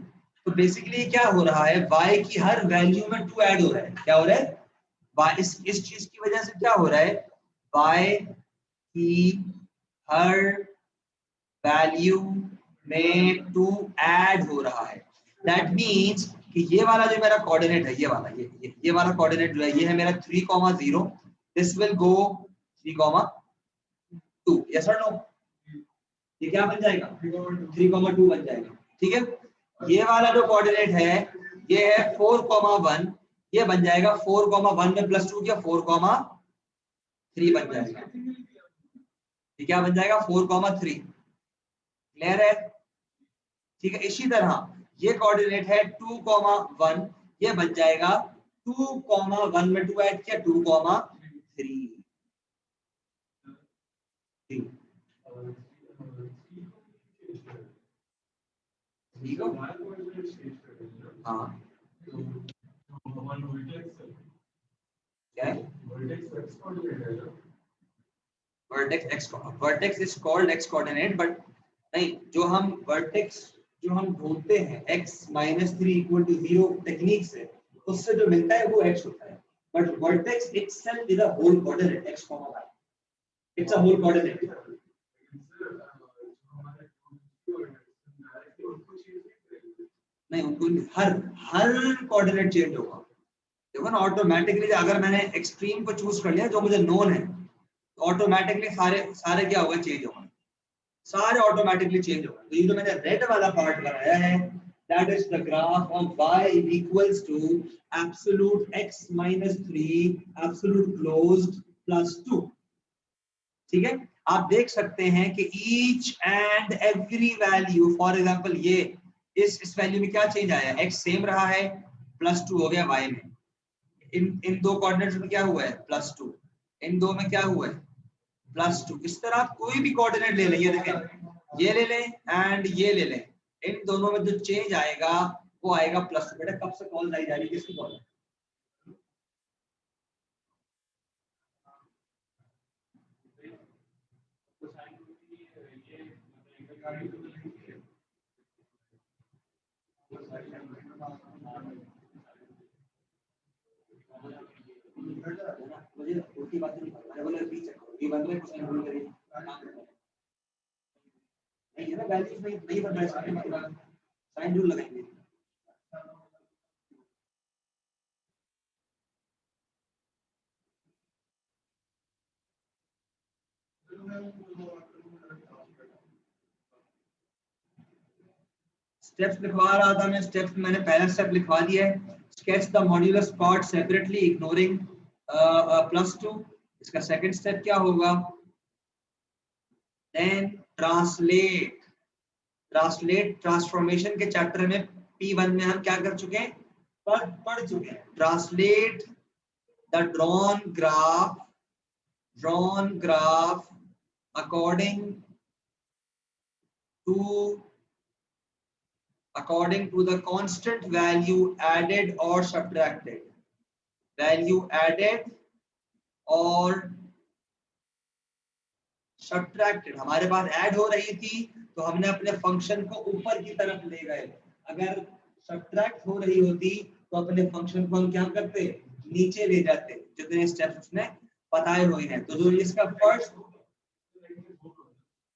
तो बेसिकली क्या हो रहा है, y की हर वैल्यू में 2 ऐड हो रहा है। क्या हो रहा है? y इस चीज की वजह से क्या हो रहा है, y की हर वैल्यू में 2 ऐड हो रहा है। दैट मींस कि ये वाला जो मेरा कोऑर्डिनेट है, ये वाला, ये वाला कोऑर्डिनेट जो है, ये है मेरा 3,0, दिस विल गो 3,2, यस और नो? ये क्या बन जाएगा? 3,2 बन जाएगा, ठीक है। ये वाला जो कोऑर्डिनेट है, ये है 4,1, ये बन जाएगा 4,1 में +2 किया 4,3 बन जाएगा। ये क्या बन जाएगा? 4,3। क्लियर है? ठीक है। इसी तरह ये कोऑर्डिनेट है 2,1, ये बन जाएगा 2,1 में 2 ऐड किया 2,3। ठीक है। हाँ क्या है? Vertex is called x coordinate, but नहीं, जो हम वर्टेक्स जो हम ढूंढते हैं x - 3 = 0 टेक्निक से, उससे जो मिलता है वो x होता है, but vertex itself is a whole coordinate, x, y, it's a whole coordinate. नहीं, उनको हर कोऑर्डिनेट चेंज होगा। देखो ना, ऑटोमेटिकली अगर मैंने एक्सट्रीम को चूज कर लिया जो मुझे नोन है, तो ऑटोमेटिकली सारे क्या होगा? चेंज होगा, सारे ऑटोमेटिकली चेंज होगा। तो ये जो मैंने रेड वाला पार्ट बनाया है, that is the graph of y equals to absolute x - 3 absolute closed +2, ठीक है। आप देख सकते हैं कि each and every value, for example ये इस वैल्यू में क्या चेंज आया है? x सेम रहा है, +2 हो गया y में। इन दो कोऑर्डिनेट्स में क्या हुआ है? +2। इन दो में क्या हुआ है? +2। इस तरह आप कोई भी कोऑर्डिनेट ले लें, ये देखें, ये ले लें एंड ये ले लें, इन दोनों में जो चेंज आएगा वो आएगा +2। बेटा कब से कॉल आई जा रही है? किसकी कॉल? मुझे उल्टी बात नहीं करना है, बोले बी चेक करो, ये बंद में कुछ नहीं करिए, नहीं है ना वैल्यूज नहीं बन रहा है, मतलब साइन रूल लगाएंगे। स्टेप्स लिखवा रहा था मैं, स्टेप्स मैंने पहला स्टेप लिखवा दिया है, sketch the modulus part separately ignoring +2। इसका सेकंड स्टेप क्या होगा, देन ट्रांसलेट ट्रांसफॉर्मेशन के चैप्टर में P1 में हम क्या कर चुके हैं, पढ़ चुके हैं। Translate the drawn graph according to the constant value added or subtracted, हमारे पास ऐड हो रही थी तो हमने अपने फंक्शन को ऊपर की तरफ ले गए, अगर सब्ट्रैक्ट हो रही होती तो अपने फंक्शन को हम क्या करते, नीचे ले जाते, जितने स्टेप्स उसने बताए हुए हैं। तो जो इसका फर्स्ट,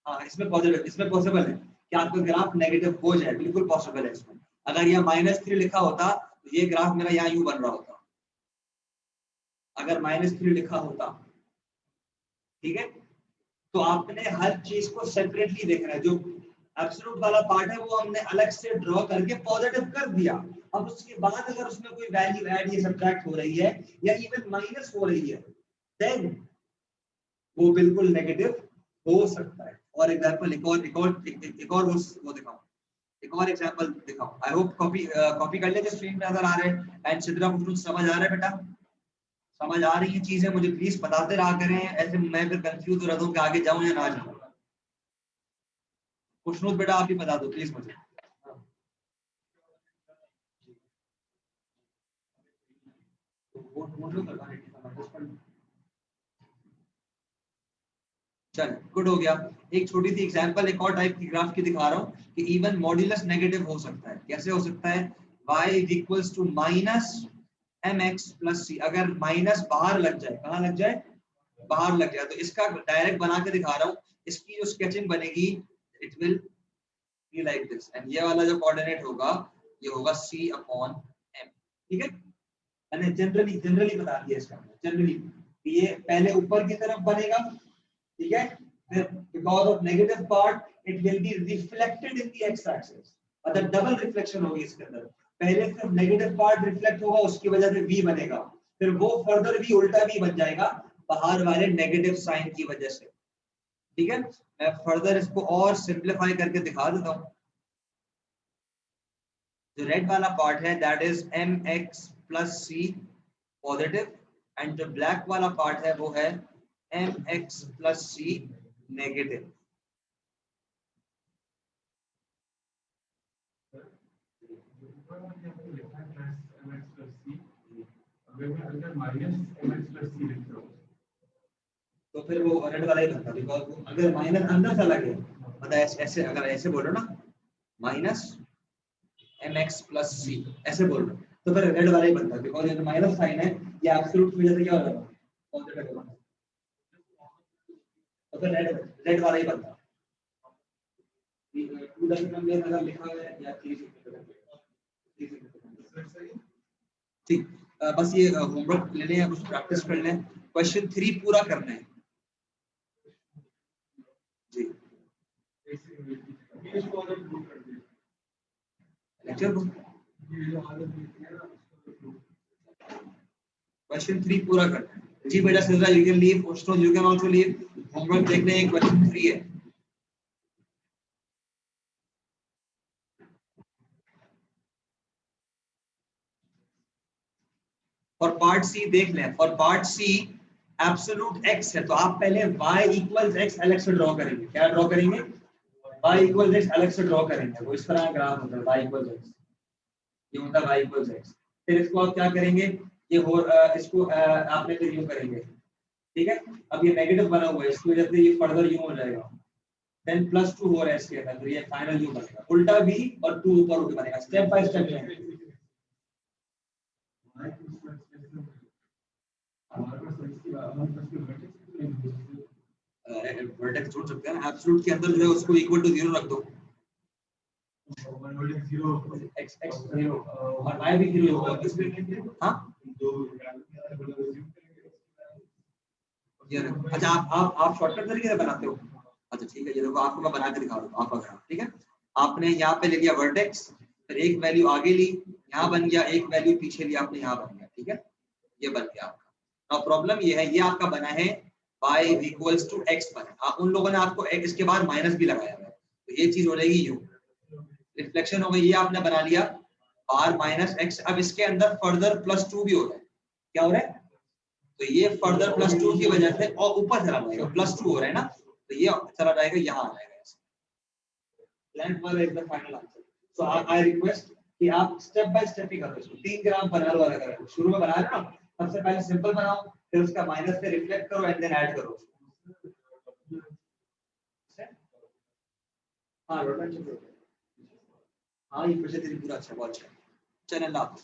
हाँ इसमें पॉसिबल है कि आपका ग्राफ नेगेटिव हो जाए, बिल्कुल पॉसिबल है इसमें। अगर यह -3 लिखा होता तो ये ग्राफ मेरा यहाँ यूं बन रहा होता, अगर -3 लिखा होता, ठीक है। तो आपने हर चीज को सेपरेटली देखना है, जो एब्सोल्यूट वाला पार्ट है वो हमने अलग से ड्रॉ करके पॉजिटिव कर दिया। अब उसके बाद अगर उसमें कोई वैल्यू ऐड या सब्ट्रैक्ट हो रही है या इवन माइनस हो रही है, देन वो बिल्कुल नेगेटिव हो सकता है। और एग्जांपल एक और वो दिखाऊं, एक और एग्जांपल दिखाऊं। आई होप कॉपी कर ले, जो स्क्रीन पे नजर आ रहे हैं। एंड सिद्रा कुछ समझ आ रहा है बेटा, समझ आ रही है चीजें, मुझे प्लीज बताते रहा करें, ऐसे मैं फिर कंफ्यूज हो रहा हूं कि आगे जाऊं या ना जाऊं। खुशनूर बेटा आप ही बता दो प्लीज मुझे। चल गुड हो गया। एक छोटी सी एग्जांपल एक और टाइप की ग्राफ की दिखा रहा हूँ कि इवन मॉड्यूलस नेगेटिव हो सकता है। कैसे हो सकता है, y equals to -mx + c। अगर माइनस बाहर लग जाए, कहाँ लग जाए, बाहर लग जाए, तो इसका डायरेक्ट बना के दिखा रहा हूँ। इसकी जो स्केचिंग बनेगी, it will be like this, and ये वाला जो कोऑर्डिनेट होगा ये होगा c/m। ठीक है, मैंने जनरली बता दिया इसका। जनरली ये पहले ऊपर की तरफ बनेगा, ठीक है, फिर because of negative part it will be reflected in the x axis, मतलब डबल रिफ्लेक्शन होगी इसके अंदर। पहले सिर्फ नेगेटिव पार्ट रिफ्लेक्ट होगा, उसकी वजह से v बनेगा, फिर वो फर्दर भी उल्टा भी बन जाएगा बाहर वाले नेगेटिव साइन की वजह से। ठीक है, मैं फर्दर इसको और सिंपलीफाई करके दिखा देता हूं। जो रेड वाला पार्ट है that is mx + c positive, and जो ब्लैक वाला पार्ट है वो है mx + c नेगेटिव। तो फिर वो रेड वाला ही बनता, बिकॉज अगर माइनस अंदर चला गया, मतलब ऐसे अगर ऐसे बोलो ना -mx + c ऐसे बोल रहे, तो फिर रेड वाला ही बनता, बिकॉज ये जो माइनस साइन है ये एब्सोल्यूट की वजह से क्या हो जाएगा, पॉजिटिव होगा, तो फिर रेड वाला ही बनता। 2 में अगर लिखा हुआ है या 3 ठीक, बस ये होमवर्क ले लें, कुछ प्रैक्टिस कर लें, क्वेश्चन 3 पूरा करना है जी। लेक्चर क्वेश्चन 3 पूरा करना है जी बेटा। Sidra you can leave, question you can also leave, homework देख लें, क्वेश्चन 3 है। और पार्ट सी देख लें, और पार्ट सी एब्सोल्यूट x है, तो आप पहले y = x अलग से ड्रॉ करेंगे। क्या ड्रॉ करेंगे, y = x अलग से ड्रॉ करेंगे। वो इस तरह का ग्राफ होता है, y = x, ये होता है y = x। फिर इसको आप क्या करेंगे, ये हो इसको आपने फिर यूं करेंगे, ठीक है। अब ये नेगेटिव बना हुआ है, इसकी वजह से ये फर्दर यूं हो जाएगा, देन +2 हो रहा है इसके अंदर, तो ये फाइनल यू बनेगा, उल्टा भी और 2 ऊपर उठ बनेगा, स्टेप बाय स्टेप जाएंगे। वर्टेक्स जोड़ सकते हैं, एब्सोल्यूट के अंदर जो है उसको इक्वल टू 0 रख दो, x 0 और y भी 0 होगा इसमें। हाँ ये अच्छा, आप शॉर्टकट तरीके से बनाते हो? अच्छा ठीक है, ये देखो आपको मैं बना के दिखा दूँ, आप अगर ठीक है, आपने यहाँ पे ले लिया वर्टेक्स, फिर एक वैल्यू आगे ली, यहाँ बन गया, एक वैल्यू पीछे ली आपने, यहाँ बन गया, ठीक है, ये बन गया आपका। अब प्रॉब्लम ये है, ये आपका बना है y इक्वल्स टू x बना, आप उन लोगों ने आपको x के बाद माइनस भी लगाया है, तो ये चीज हो जाएगी u, रिफ्लेक्शन हो गई, ये आपने बना लिया r माइनस x। अब इसके अंदर फर्दर +2 भी हो रहा है, क्या हो रहा है, तो ये फर्दर +2 की वजह से और ऊपर चला जाएगा, +2 हो रहा है ना, तो ये चला जाएगा, यहाँ आ जाएगा, प्लांट वाला एकदम final answer. So I request कि आप स्टेप बाय स्टेप ही करो इसको, 3 ग्राम बनाने वाला करो, शुरू में बनाया ना, सबसे पहले सिंपल बनाओ, फिर उसका माइनस से रिफ्लेक्ट करो एंड देन ऐड करो। हाँ रोटेट, हाँ ये प्रोजेक्ट पूरा अच्छा, बहुत अच्छा, चैनल आप